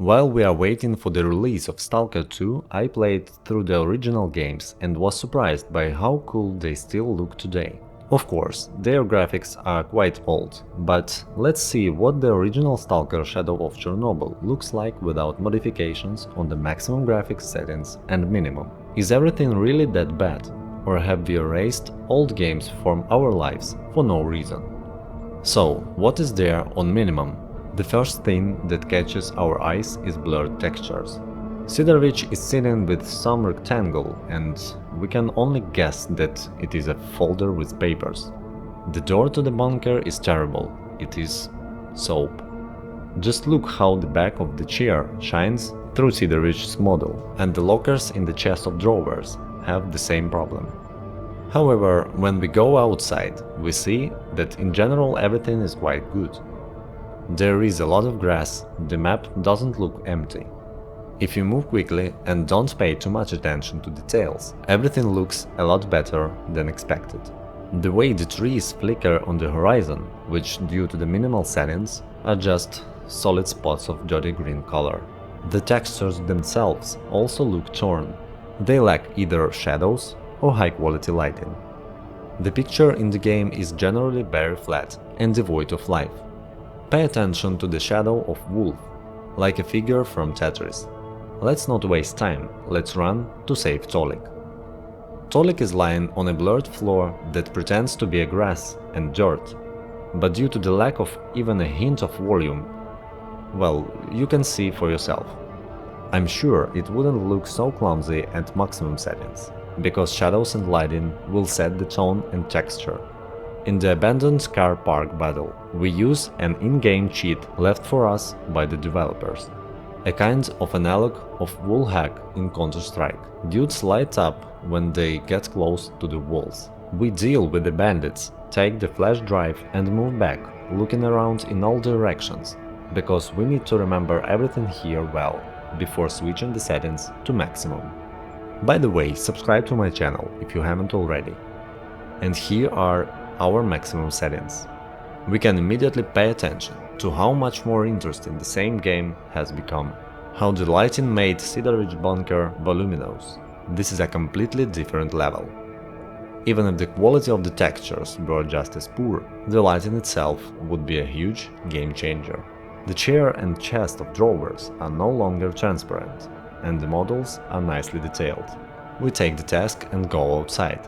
While we are waiting for the release of S.T.A.L.K.E.R 2, I played through the original games and was surprised by how cool they still look today. Of course, their graphics are quite old, but let's see what the original S.T.A.L.K.E.R Shadow of Chernobyl looks like without modifications on the maximum graphics settings and minimum. Is everything really that bad? Or have we erased old games from our lives for no reason? So, what is there on minimum? The first thing that catches our eyes is blurred textures. S.T.A.L.K.E.R is sitting with some rectangle, and we can only guess that it is a folder with papers. The door to the bunker is terrible, it is soap. Just look how the back of the chair shines through S.T.A.L.K.E.'s model, and the lockers in the chest of drawers have the same problem. However, when we go outside, we see that in general everything is quite good. There is a lot of grass, the map doesn't look empty. If you move quickly and don't pay too much attention to details, everything looks a lot better than expected. The way the trees flicker on the horizon, which due to the minimal settings are just solid spots of dirty green color. The textures themselves also look torn. They lack either shadows or high-quality lighting. The picture in the game is generally very flat and devoid of life. Pay attention to the shadow of wolf, like a figure from Tetris. Let's not waste time, let's run to save S.T.A.L.K.E.R. S.T.A.L.K.E.R is lying on a blurred floor that pretends to be a grass and dirt, but due to the lack of even a hint of volume, well, you can see for yourself. I'm sure it wouldn't look so clumsy at maximum settings, because shadows and lighting will set the tone and texture. In the abandoned car park battle, we use an in-game cheat left for us by the developers. A kind of analog of wall hack in Counter-Strike. Dudes light up when they get close to the walls. We deal with the bandits, take the flash drive and move back, looking around in all directions, because we need to remember everything here well, before switching the settings to maximum. By the way, subscribe to my channel if you haven't already. And here are our maximum settings. We can immediately pay attention to how much more interesting the same game has become. How the lighting made S.T.A.L.K.E.R bunker voluminous. This is a completely different level. Even if the quality of the textures were just as poor, the lighting itself would be a huge game changer. The chair and chest of drawers are no longer transparent, and the models are nicely detailed. We take the task and go outside.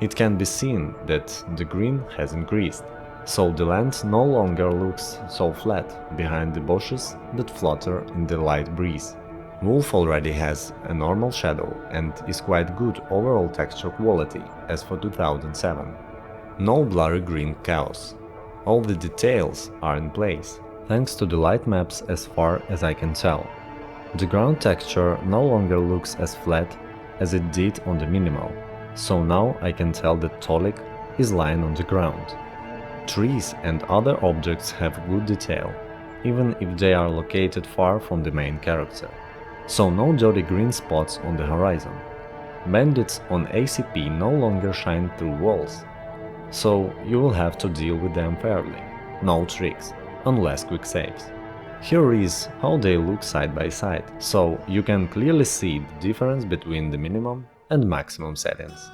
It can be seen that the green has increased, so the land no longer looks so flat behind the bushes that flutter in the light breeze. Wolf already has a normal shadow and is quite good overall texture quality as for 2007. No blurry green chaos. All the details are in place, thanks to the light maps as far as I can tell. The ground texture no longer looks as flat as it did on the minimal, so now I can tell that S.T.A.L.K.E.R is lying on the ground. Trees and other objects have good detail, even if they are located far from the main character. So no dirty green spots on the horizon. Bandits on ACP no longer shine through walls, so you will have to deal with them fairly. No tricks, unless quick saves. Here is how they look side by side, so you can clearly see the difference between the minimum and maximum settings.